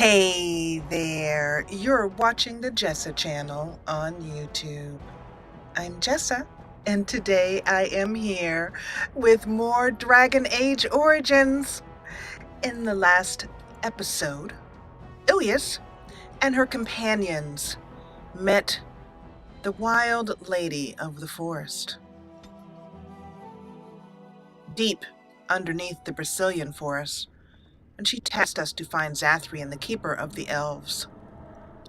Hey there, you're watching the Jessa Channel on YouTube. I'm Jessa, and today I am here with more Dragon Age Origins. In the last episode, Ilyis and her companions met the Wild Lady of the Forest. Deep underneath the Brazilian forest, and she tasked us to find Zatharian, the keeper of the elves,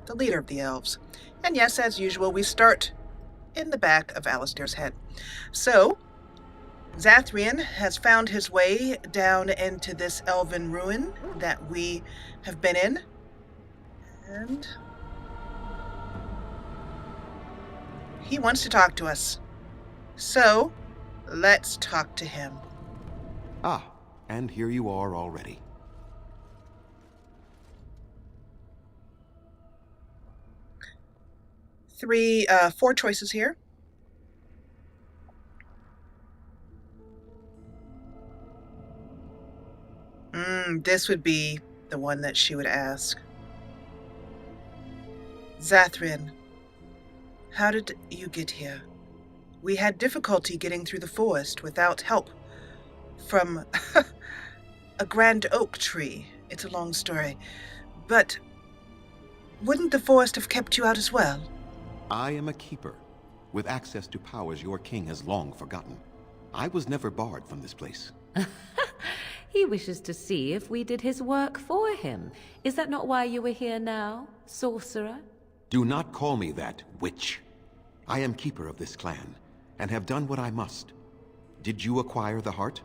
the leader of the elves. And yes, as usual, we start in the back of Alistair's head. So, Zatharian has found his way down into this elven ruin that we have been in. And he wants to talk to us. So, let's talk to him. Ah, and here you are already. Four choices here. This would be the one that she would ask. Zatharian, how did you get here? We had difficulty getting through the forest without help from a grand oak tree. It's a long story. But wouldn't the forest have kept you out as well? I am a keeper, with access to powers your king has long forgotten. I was never barred from this place. He wishes to see if we did his work for him. Is that not why you are here now, sorcerer? Do not call me that, witch. I am keeper of this clan, and have done what I must. Did you acquire the heart?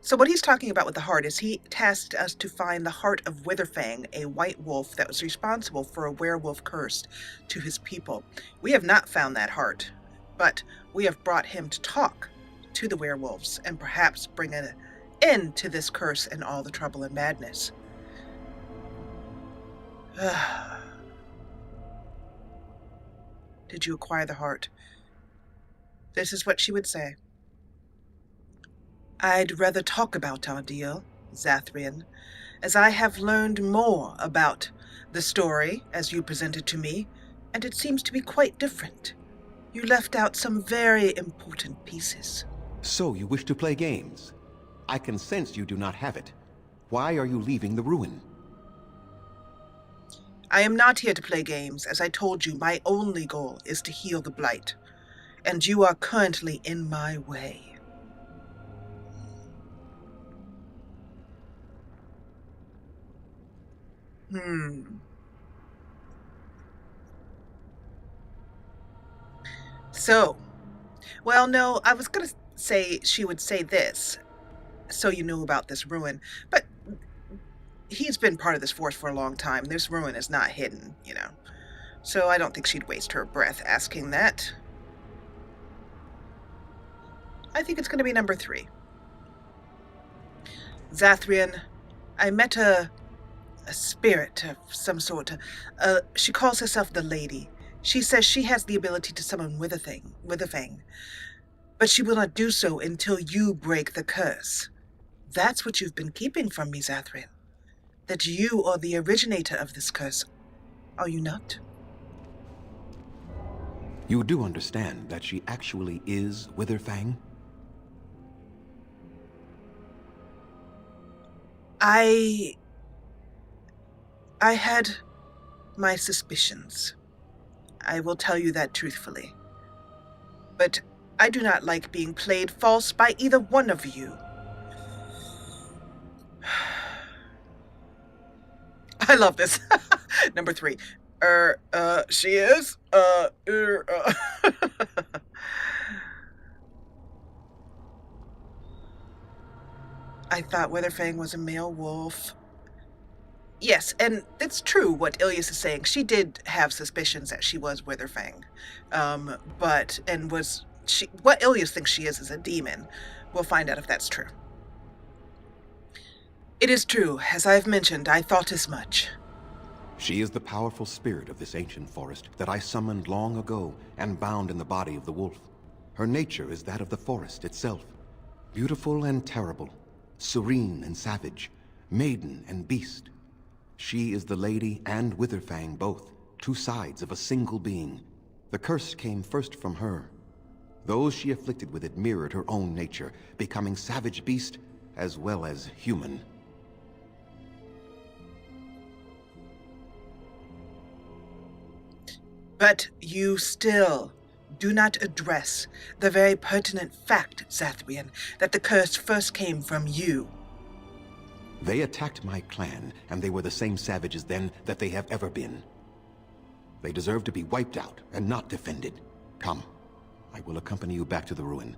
So what he's talking about with the heart is he tasked us to find the heart of Witherfang, a white wolf that was responsible for a werewolf curse to his people. We have not found that heart, but we have brought him to talk to the werewolves and perhaps bring an end to this curse and all the trouble and madness. Did you acquire the heart? This is what she would say. I'd rather talk about our deal, Zatharian, as I have learned more about the story as you presented to me, and it seems to be quite different. You left out some very important pieces. So you wish to play games? I can sense you do not have it. Why are you leaving the ruin? I am not here to play games. As I told you, my only goal is to heal the blight, and you are currently in my way. So, well, no, I was going to say she would say this, so you knew about this ruin, but he's been part of this force for a long time. This ruin is not hidden, you know. So I don't think she'd waste her breath asking that. I think it's going to be number 3. Zatharian, I met a spirit of some sort. She calls herself the Lady. She says she has the ability to summon Witherfang, but she will not do so until you break the curse. That's what you've been keeping from me, Zatharian. That you are the originator of this curse, are you not? You do understand that she actually is Witherfang? I had my suspicions. I will tell you that truthfully. But I do not like being played false by either one of you. I love this. Number 3. She is? I thought Witherfang was a male wolf. Yes, and it's true what Ilyis is saying. She did have suspicions that she was Witherfang. What Ilyis thinks she is a demon. We'll find out if that's true. It is true. As I've mentioned, I thought as much. She is the powerful spirit of this ancient forest that I summoned long ago and bound in the body of the wolf. Her nature is that of the forest itself. Beautiful and terrible, serene and savage, maiden and beast. She is the lady and Witherfang both, two sides of a single being. The curse came first from her. Those she afflicted with it mirrored her own nature, becoming savage beast as well as human. But you still do not address the very pertinent fact, Zatharian, that the curse first came from you. They attacked my clan, and they were the same savages then that they have ever been. They deserve to be wiped out and not defended. Come, I will accompany you back to the ruin.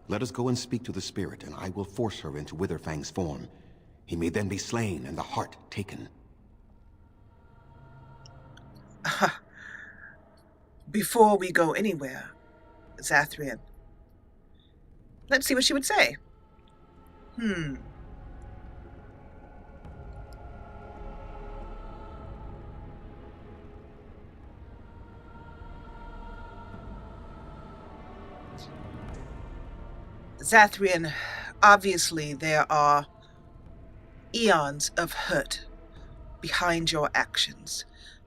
Let us go and speak to the spirit, and I will force her into Witherfang's form. He may then be slain and the heart taken. Before we go anywhere, Zatharian, let's see what she would say. Zatharian, obviously there are eons of hurt behind your actions,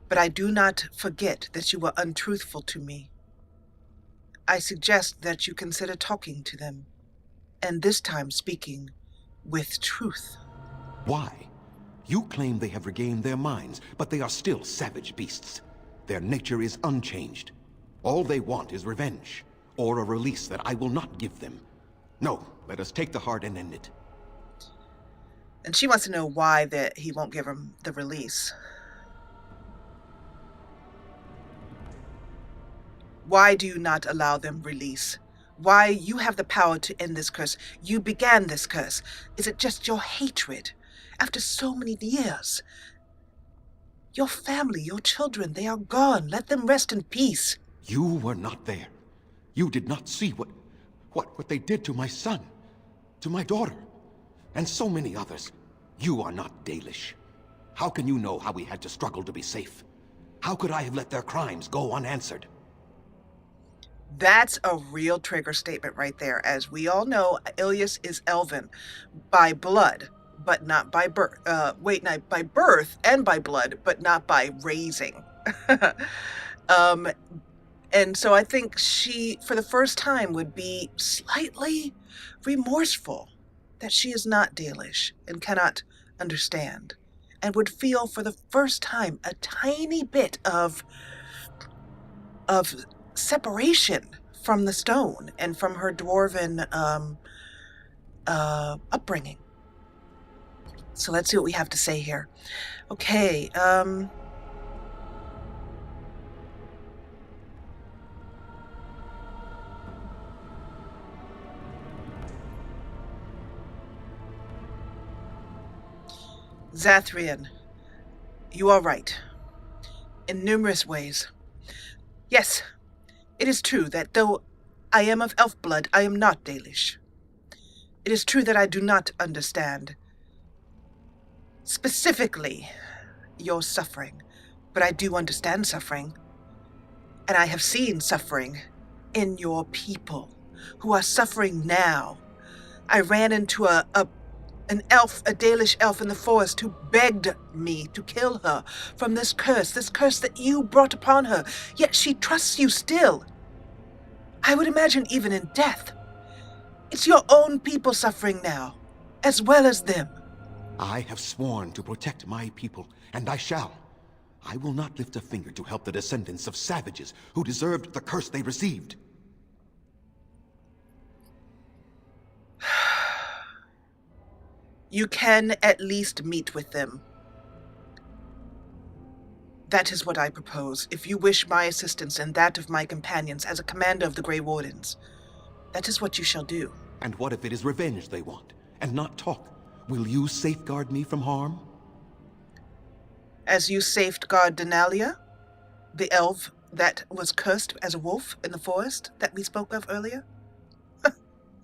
but I do not forget that you were untruthful to me. I suggest that you consider talking to them, and this time speaking with truth. Why? You claim they have regained their minds, but they are still savage beasts. Their nature is unchanged. All they want is revenge, or a release that I will not give them. No, let us take the heart and end it. And she wants to know why that he won't give him the release. Why do you not allow them release? Why you have the power to end this curse? You began this curse. Is it just your hatred? After so many years. Your family, your children, they are gone. Let them rest in peace. You were not there. You did not see what they did to my son, to my daughter, and so many others. You are not Dalish. How can you know how we had to struggle to be safe? How could I have let their crimes go unanswered? That's a real trigger statement right there. As we all know, Ilyis is Elven by blood, but not by birth. By birth and by blood, but not by raising. And so I think she, for the first time, would be slightly remorseful that she is not Dalish and cannot understand, and would feel for the first time a tiny bit of separation from the stone and from her dwarven upbringing. So let's see what we have to say here. Okay, Zatharian, you are right. In numerous ways. Yes, it is true that though I am of elf blood, I am not Dalish. It is true that I do not understand specifically your suffering, but I do understand suffering. And I have seen suffering in your people who are suffering now. I ran into an Dalish elf in the forest who begged me to kill her from this curse that you brought upon her, yet she trusts you still. I would imagine even in death. It's your own people suffering now, as well as them. I have sworn to protect my people, and I shall. I will not lift a finger to help the descendants of savages who deserved the curse they received. You can at least meet with them. That is what I propose, if you wish my assistance and that of my companions as a commander of the Grey Wardens. That is what you shall do. And what if it is revenge they want, and not talk? Will you safeguard me from harm? As you safeguard Denalia, the elf that was cursed as a wolf in the forest that we spoke of earlier?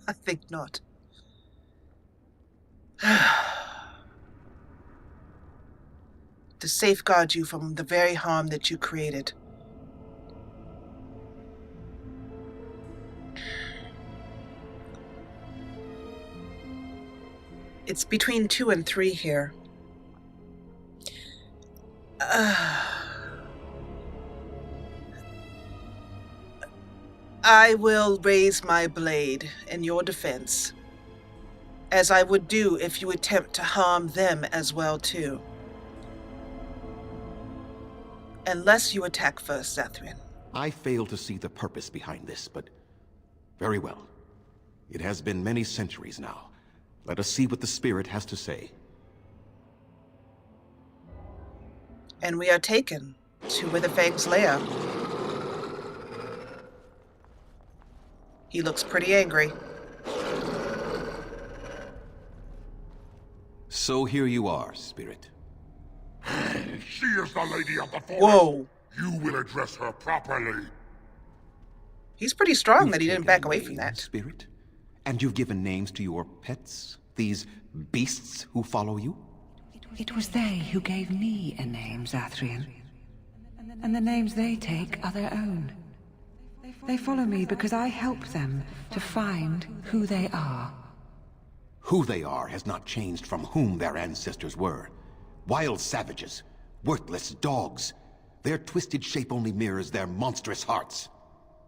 I think not. To safeguard you from the very harm that you created. It's between 2 and 3 here. I will raise my blade in your defense, as I would do if you attempt to harm them as well, too. Unless you attack first, Zatharian. I fail to see the purpose behind this, but very well. It has been many centuries now. Let us see what the spirit has to say. And we are taken to Witherfang's lair. He looks pretty angry. So here you are, spirit. She is the lady of the forest. Whoa. You will address her properly. He's pretty strong You've that he didn't taken back away from names, that. Spirit? And you've given names to your pets? These beasts who follow you? It was they who gave me a name, Zatharian. And the names they take are their own. They follow me because I help them to find who they are. Who they are has not changed from whom their ancestors were. Wild savages, worthless dogs. Their twisted shape only mirrors their monstrous hearts.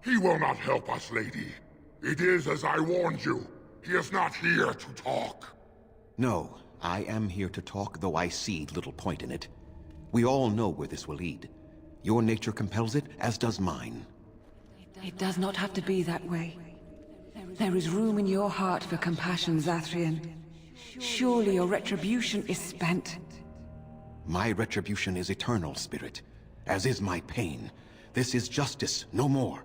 He will not help us, lady. It is as I warned you. He is not here to talk. No, I am here to talk, though I see little point in it. We all know where this will lead. Your nature compels it, as does mine. It does not have to be that way. There is room in your heart for compassion, Zatharian. Surely your retribution is spent. My retribution is eternal, Spirit, as is my pain. This is justice, no more.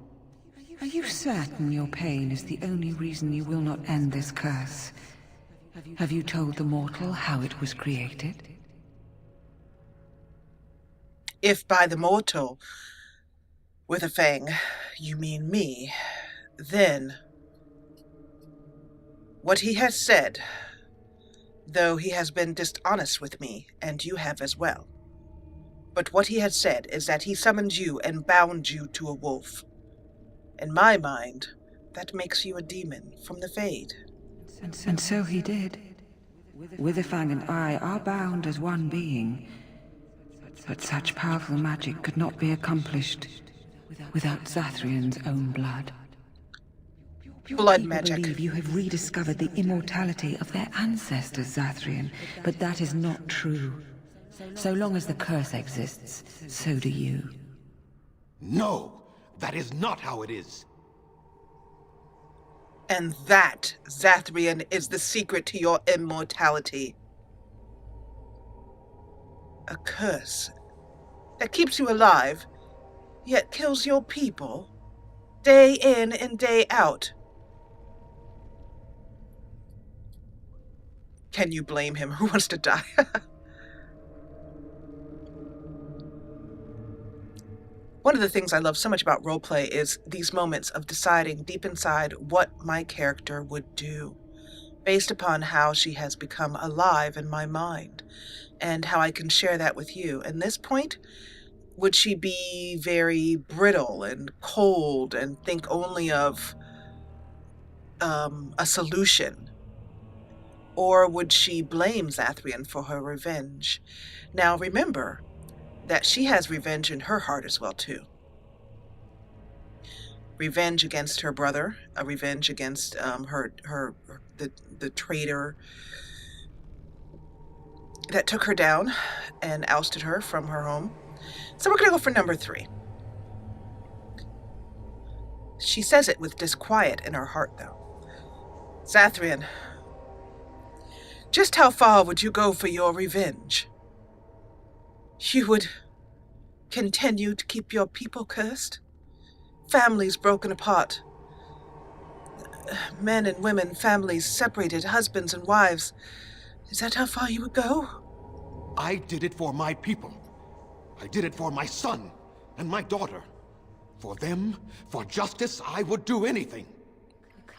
Are you certain your pain is the only reason you will not end this curse? Have you told the mortal how it was created? If by the mortal, Witherfang, you mean me, then what he has said, though he has been dishonest with me, and you have as well, but what he has said is that he summoned you and bound you to a wolf. In my mind, that makes you a demon from the Fade. And so he did. Witherfang and I are bound as one being, but such powerful magic could not be accomplished without Zatharian's own blood. Blood People magic. believe you have rediscovered the immortality of their ancestors, Zatharian, but that is not true. So long as the curse exists, so do you. No! That is not how it is! And that, Zatharian, is the secret to your immortality. A curse that keeps you alive, yet kills your people, day in and day out. Can you blame him? Who wants to die? One of the things I love so much about roleplay is these moments of deciding deep inside what my character would do, based upon how she has become alive in my mind, and how I can share that with you. And this point, would she be very brittle and cold and think only of a solution? Or would she blame Zatharian for her revenge? Now remember that she has revenge in her heart as well too. Revenge against her brother, a revenge against the traitor that took her down and ousted her from her home. So we're going to go for number 3. She says it with disquiet in her heart, though. Zatharian, just how far would you go for your revenge? You would continue to keep your people cursed? Families broken apart. Men and women, families separated, husbands and wives. Is that how far you would go? I did it for my people. I did it for my son and my daughter. For them, for justice, I would do anything.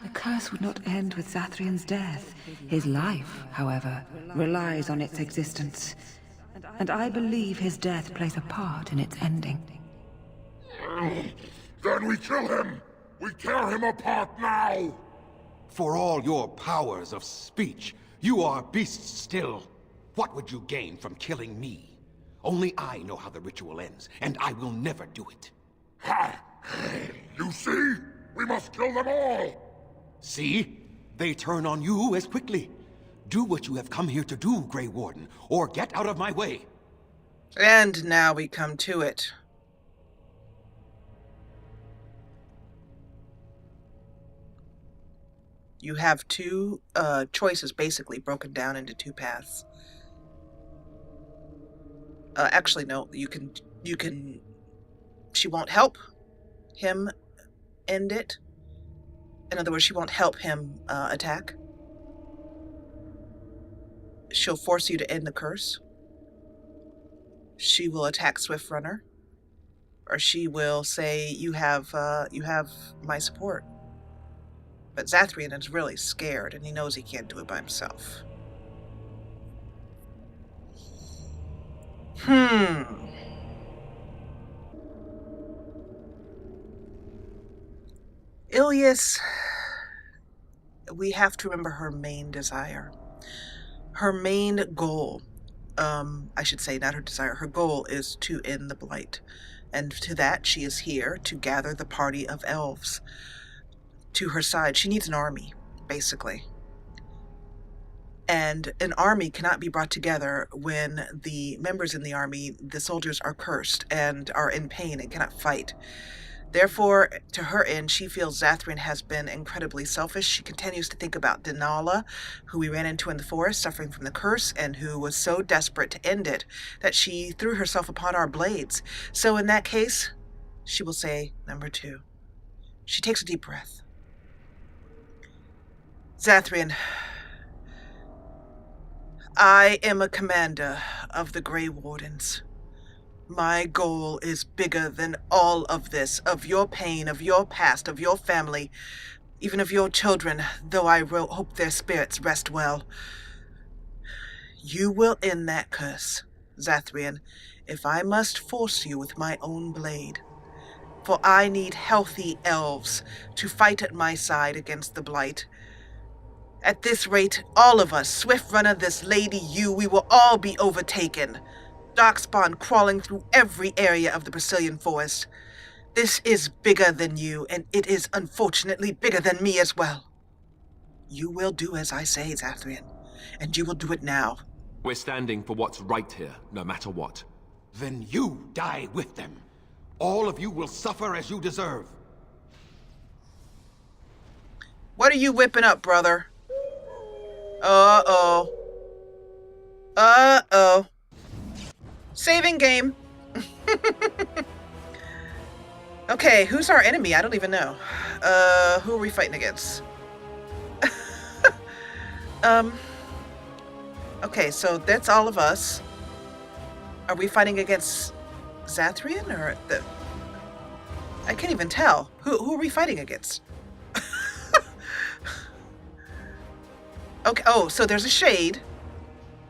The curse would not end with Zatharian's death. His life, however, relies on its existence. And I believe his death plays a part in its ending. Then we kill him! We tear him apart now! For all your powers of speech, You are beasts still. What would you gain from killing me? Only I know how the ritual ends, and I will never do it. Ha! You see? We must kill them all! See? They turn on you as quickly. Do what you have come here to do, Grey Warden, or get out of my way. And now we come to it. You have two choices basically broken down into two paths. Actually, no, you can, she won't help him end it. In other words, she won't help him attack. She'll force you to end the curse. She will attack Swift Runner. Or she will say, you have my support. But Zatharian is really scared, and he knows he can't do it by himself. Ilyis, we have to remember her main desire. Her main goal, I should say not her desire, her goal is to end the Blight. And to that, she is here to gather the party of elves to her side. She needs an army, basically. And an army cannot be brought together when the members in the army, the soldiers, are cursed and are in pain and cannot fight. Therefore, to her end, she feels Zatharian has been incredibly selfish. She continues to think about Denala, who we ran into in the forest, suffering from the curse, and who was so desperate to end it that she threw herself upon our blades. So in that case, she will say number 2. She takes a deep breath. Zatharian, I am a commander of the Grey Wardens. My goal is bigger than all of this, of your pain, of your past, of your family, even of your children, though I hope their spirits rest well. You will end that curse, Zatharian, if I must force you with my own blade. For I need healthy elves to fight at my side against the Blight. At this rate, all of us, Swift Runner, this lady, you, we will all be overtaken. Darkspawn crawling through every area of the Brazilian forest. This is bigger than you, and it is unfortunately bigger than me as well. You will do as I say, Zatharian, and you will do it now. We're standing for what's right here, no matter what. Then you die with them. All of you will suffer as you deserve. What are you whipping up, brother? Uh-oh. Uh-oh. Saving game. Okay, who's our enemy? I don't even know. Who are we fighting against? Okay, so that's all of us. Are we fighting against Zatharian or the... I can't even tell. Who are we fighting against? Okay, oh, so there's a shade.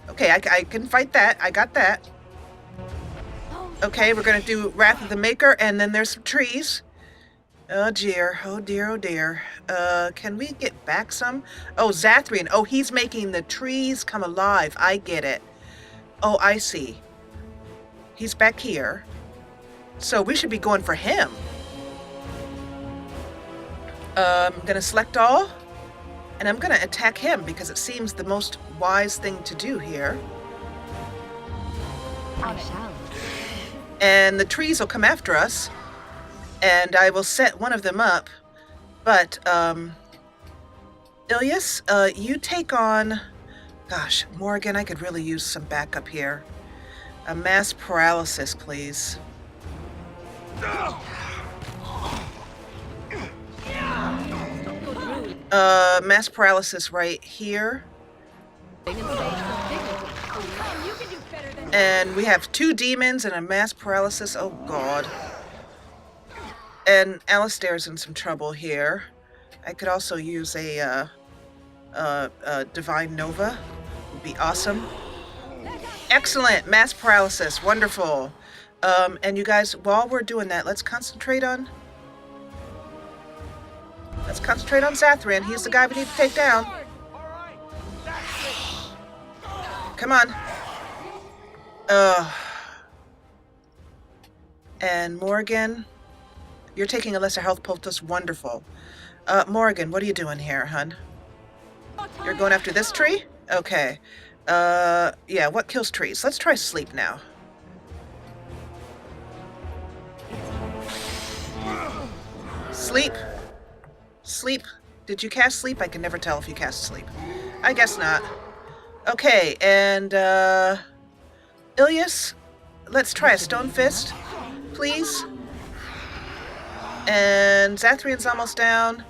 Okay, I can fight that. I got that. Okay, we're gonna do Wrath of the Maker, and then there's some trees. Oh dear, oh dear, oh dear. Can we get back some? Oh, Zatharian. Oh, he's making the trees come alive. I get it. Oh, I see. He's back here. So we should be going for him. I'm gonna select all, and I'm gonna attack him because it seems the most wise thing to do here. I shall. And the trees will come after us, and I will set one of them up. But, Ilyis, you take on... Gosh, Morgan, I could really use some backup here. A mass paralysis, please. Mass paralysis right here. And we have 2 demons and a mass paralysis. Oh, God. And Alistair's in some trouble here. I could also use a Divine Nova. Would be awesome. Excellent. Mass paralysis. Wonderful. And you guys, while we're doing that, let's concentrate on... Zatharian. He's the guy we need to take down. Come on. Ugh. And Morgan, you're taking a lesser health poultice. Wonderful. Morgan, what are you doing here, hun? You're going after this tree? Okay. Yeah, what kills trees? Let's try sleep now. Sleep. Sleep. Did you cast sleep? I can never tell if you cast sleep. I guess not. Okay, and, Ilyis, let's try a stone fist, please. And Zatharian's almost down.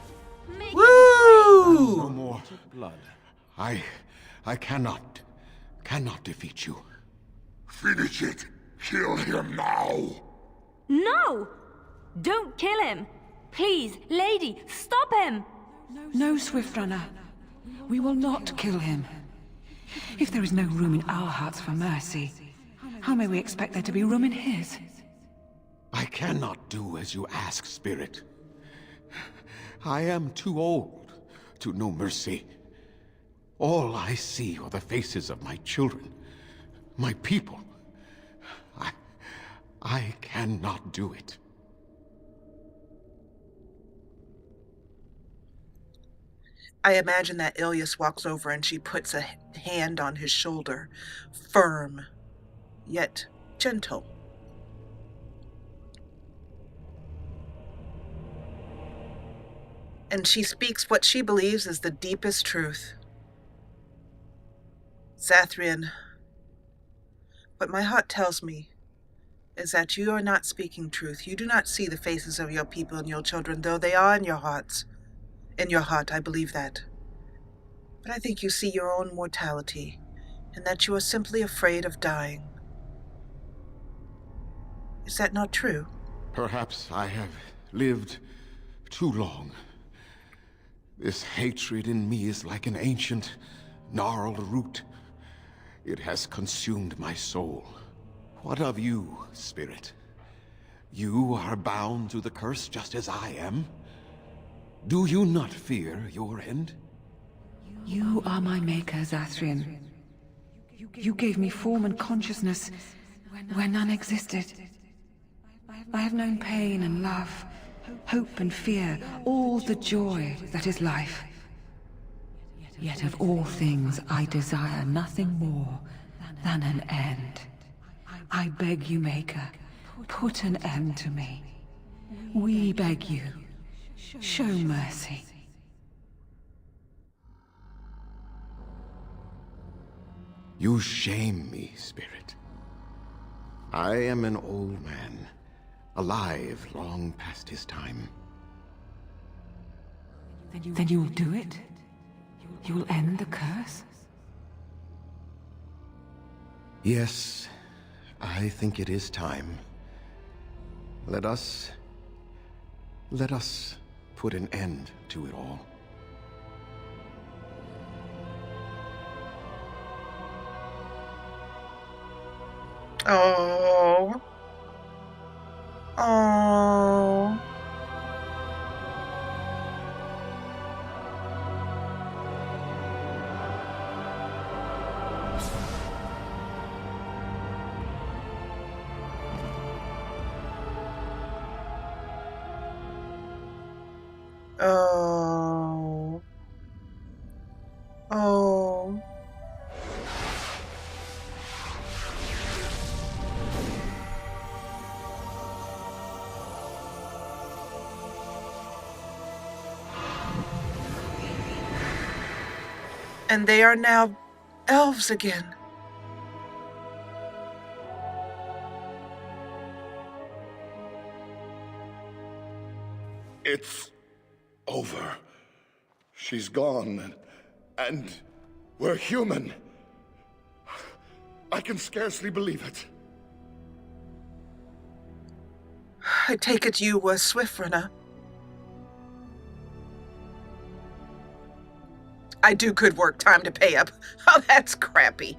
Woo! No more blood. I cannot defeat you. Finish it. Kill him now. No! Don't kill him! Please, lady, stop him! No, Swiftrunner. We will not kill him. If there is no room in our hearts for mercy, how may we expect there to be room in his? I cannot do as you ask, Spirit. I am too old to know mercy. All I see are the faces of my children, my people. I cannot do it. I imagine that Ilyis walks over and she puts a hand on his shoulder, firm, yet gentle. And she speaks what she believes is the deepest truth. Zatharian, what my heart tells me is that you are not speaking truth. You do not see the faces of your people and your children, though they are in your hearts. In your heart, I believe that. But I think you see your own mortality, and that you are simply afraid of dying. Is that not true? Perhaps I have lived too long. This hatred in me is like an ancient, gnarled root. It has consumed my soul. What of you, Spirit? You are bound to the curse just as I am. Do you not fear your end? You are my maker, Zatharian. You gave me form and consciousness where none existed. I have known pain and love, hope and fear, all the joy that is life. Yet of all things I desire nothing more than an end. I beg you, Maker, put an end to me. We beg you, show mercy. You shame me, Spirit. I am an old man, alive long past his time. Then you will do it? You will end the curse? Yes, I think it is time. Let us put an end to it all. Oh. Oh. Oh. Oh. And they are now elves again. It's over. She's gone, and we're human. I can scarcely believe it. I take it you were Swiftrunner. I do good work, time to pay up. Oh, that's crappy.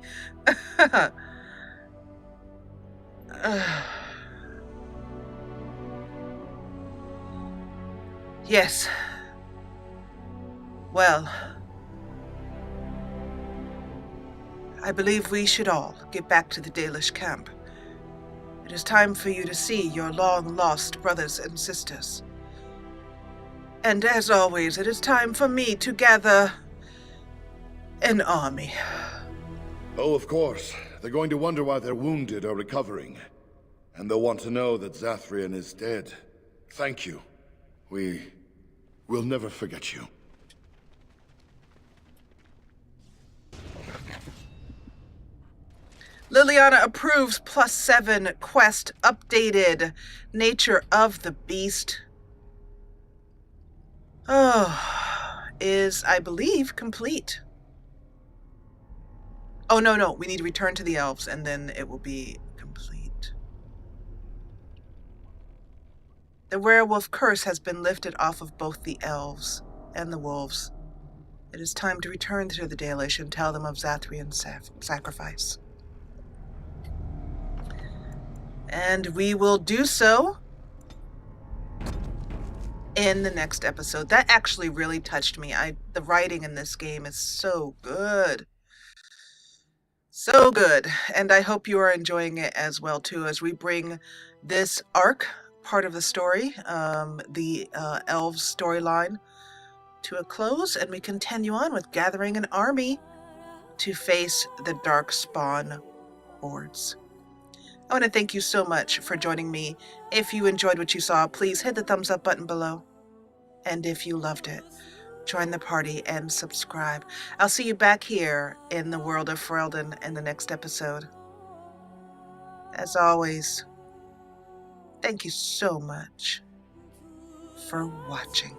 Yes. Well, I believe we should all get back to the Dalish camp. It is time for you to see your long-lost brothers and sisters. And as always, it is time for me to gather an army. Oh, of course. They're going to wonder why their wounded are recovering. And they'll want to know that Zatharian is dead. Thank you. We will never forget you. Liliana approves +7 quest updated. Nature of the beast. Is, I believe, complete. Oh, no. We need to return to the elves, and then it will be complete. The werewolf curse has been lifted off of both the elves and the wolves. It is time to return to the Dalish and tell them of Zatharian's sacrifice. And we will do so in the next episode. That actually really touched me. The writing in this game is so good. So good. And I hope you are enjoying it as well, too, as we bring this arc, part of the story, the elves storyline, to a close, and we continue on with gathering an army to face the darkspawn hordes. I want to thank you so much for joining me. If you enjoyed what you saw, please hit the thumbs up button below. And if you loved it, join the party and subscribe. I'll see you back here in the world of Ferelden in the next episode. As always, thank you so much for watching.